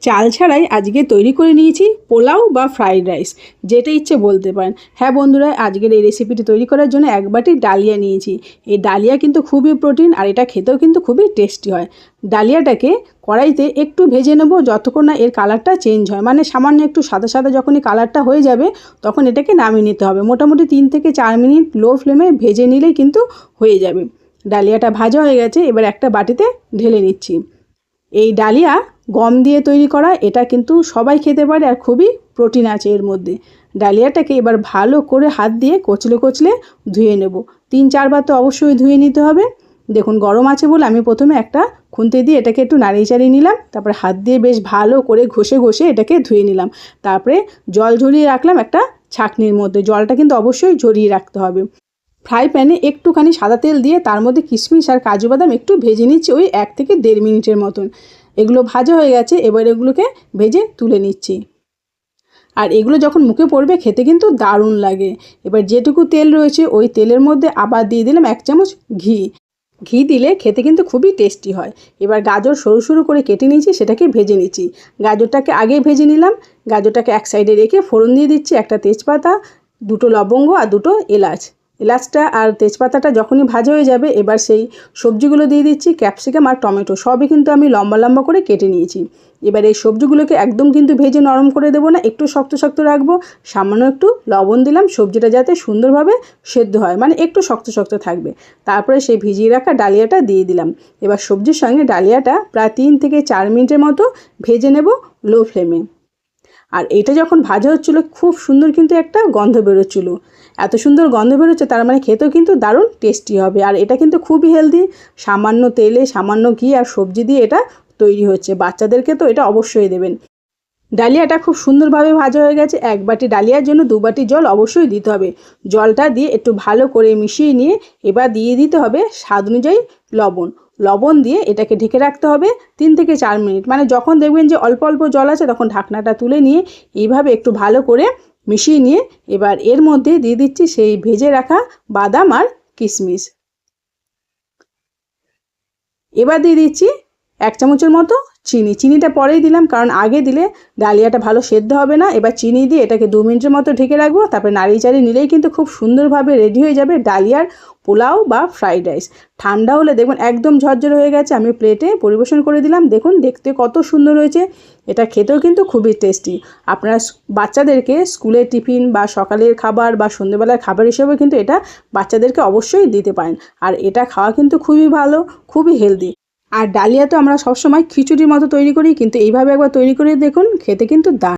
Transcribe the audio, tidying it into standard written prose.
চাল ছাড়াই আজকে তৈরি করে নিয়েছি পোলাও বা ফ্রাইড রাইস, যেটা ইচ্ছে বলতে পারেন। হ্যাঁ বন্ধুরা, আজকের এই রেসিপিটি তৈরি করার জন্য এক বাটি ডালিয়া নিয়েছি। এই ডালিয়া কিন্তু খুবই প্রোটিন আর এটা খেতেও কিন্তু খুবই টেস্টি হয়। ডালিয়াটাকে কড়াইতে একটু ভেজে নেব যতক্ষণ না এর কালারটা চেঞ্জ হয়, মানে সামান্য একটু সাদা সাদা যখনই কালারটা হয়ে যাবে তখন এটাকে নামিয়ে নিতে হবে। মোটামুটি 3 থেকে 4 মিনিট লো ফ্লেমে ভেজে নিলেই কিন্তু হয়ে যাবে। ডালিয়াটা ভাজা হয়ে গেছে, এবার একটা বাটিতে ঢেলে নিচ্ছি। এই ডালিয়া গম দিয়ে তৈরি করা, এটা কিন্তু সবাই খেতে পারে আর খুবই প্রোটিন আছে এর মধ্যে। ডালিয়াটাকে এবার ভালো করে হাত দিয়ে কচলে কচলে ধুয়ে নেব। 3-4 বার তো অবশ্যই ধুয়ে নিতে হবে। দেখুন গরম আছে বলে আমি প্রথমে একটা খুন্তি দিয়ে এটাকে একটু নাড়িয়ে চাড়িয়ে নিলাম, তারপরে হাত দিয়ে বেশ ভালো করে ঘষে ঘষে এটাকে ধুয়ে নিলাম। তারপরে জল ঝরিয়ে রাখলাম একটা ছাঁকনির মধ্যে। জলটা কিন্তু অবশ্যই ঝরিয়ে রাখতে হবে। ফ্রাই প্যানে একটুখানি সাদা তেল দিয়ে তার মধ্যে কিশমিশ আর কাজু বাদাম একটু ভেজে নিচ্ছি, ওই 1 থেকে 1.5 মিনিটের মতন। এগুলো ভাজা হয়ে গেছে, এবার এগুলোকে ভেজে তুলে নিচ্ছি। আর এগুলো যখন মুখে পড়বে খেতে কিন্তু দারুণ লাগে। এবার যেটুকু তেল রয়েছে ওই তেলের মধ্যে আবার দিয়ে দিলাম 1 চামচ ঘি। ঘি দিলে খেতে কিন্তু খুবই টেস্টি হয়। এবার গাজর সরু সরু করে কেটে নিয়েছি, সেটাকে ভেজে নিচ্ছি। গাজরটাকে আগে ভেজে নিলাম। গাজরটাকে এক সাইডে রেখে ফোড়ন দিয়ে দিচ্ছি একটা তেজপাতা, 2টো লবঙ্গ আর 2টো এলাচ। এলাচটা আর তেজপাতাটা যখনই ভাজা হয়ে যাবে এবার সেই সবজিগুলো দিয়ে দিচ্ছি। ক্যাপসিকাম আর টমেটো সবই কিন্তু আমি লম্বা লম্বা করে কেটে নিয়েছি। এবার এই সবজিগুলোকে একদম কিন্তু ভেজে নরম করে দেবো না, একটু শক্ত শক্ত রাখবো। সামান্য একটু লবণ দিলাম, সবজিটা যাতে সুন্দরভাবে সেদ্ধ হয়, মানে একটু শক্ত শক্ত থাকবে। তারপরে সেই ভিজিয়ে রাখা ডালিয়াটা দিয়ে দিলাম। এবার সবজির সঙ্গে ডালিয়াটা প্রায় 3 থেকে 4 মিনিটের মতো ভেজে নেব লো ফ্লেমে। আর এটা যখন ভাজা হচ্ছিলো খুব সুন্দর কিন্তু একটা গন্ধ বেরোচ্ছিলো। এত সুন্দর গন্ধ বেরোচ্ছে তার মানে খেতেও কিন্তু দারুণ টেস্টি হবে। আর এটা কিন্তু খুবই হেলদি, সামান্য তেলে সামান্য ঘি আর সবজি দিয়ে এটা তৈরি হচ্ছে। বাচ্চাদেরকে তো এটা অবশ্যই দেবেন। ডালিয়াটা খুব সুন্দরভাবে ভাজা হয়ে গেছে। 1 বাটি ডালিয়ার জন্য 2 বাটি জল অবশ্যই দিতে হবে। জলটা দিয়ে একটু ভালো করে মিশিয়ে নিয়ে এবার দিয়ে দিতে হবে স্বাদ অনুযায়ী লবণ। লবণ দিয়ে এটাকে ঢেকে রাখতে হবে 3 থেকে 4 মিনিট। মানে যখন দেখবেন যে অল্প অল্প জল আছে তখন ঢাকনাটা তুলে নিয়ে এইভাবে একটু ভালো করে মিশিয়ে নিয়ে এবার এর মধ্যে দিয়ে দিচ্ছি সেই ভেজে রাখা বাদাম আর কিশমিশ। এবার দিয়ে দিচ্ছি 1 চামচের মতো চিনি। চিনিটা পরেই দিলাম, কারণ আগে দিলে ডালিয়াটা ভালো সেদ্ধ হবে না। এবার চিনি দিয়ে এটাকে 2 মিনিটের মতো ঢেকে রাখবো। তারপরে নাড়িয়ে চাড়িয়ে নিলেই কিন্তু খুব সুন্দরভাবে রেডি হয়ে যাবে ডালিয়ার পোলাও বা ফ্রাইড রাইস। ঠান্ডা হলে দেখুন একদম ঝরঝরে হয়ে গেছে। আমি প্লেটে পরিবেশন করে দিলাম। দেখুন দেখতে কত সুন্দর হয়েছে। এটা খেতেও কিন্তু খুবই টেস্টি। আপনারা বাচ্চাদেরকে স্কুলের টিফিন বা সকালের খাবার বা সন্ধ্যেবেলার খাবার হিসেবে কিন্তু এটা বাচ্চাদেরকে অবশ্যই দিতে পারেন। আর এটা খাওয়া কিন্তু খুবই ভালো, খুবই হেলদি। আর ডালিয়া তো আমরা সবসময় খিচুড়ির মতো তৈরি করি, কিন্তু এইভাবে একবার তৈরি করে দেখুন, খেতে কিন্তু দারুণ।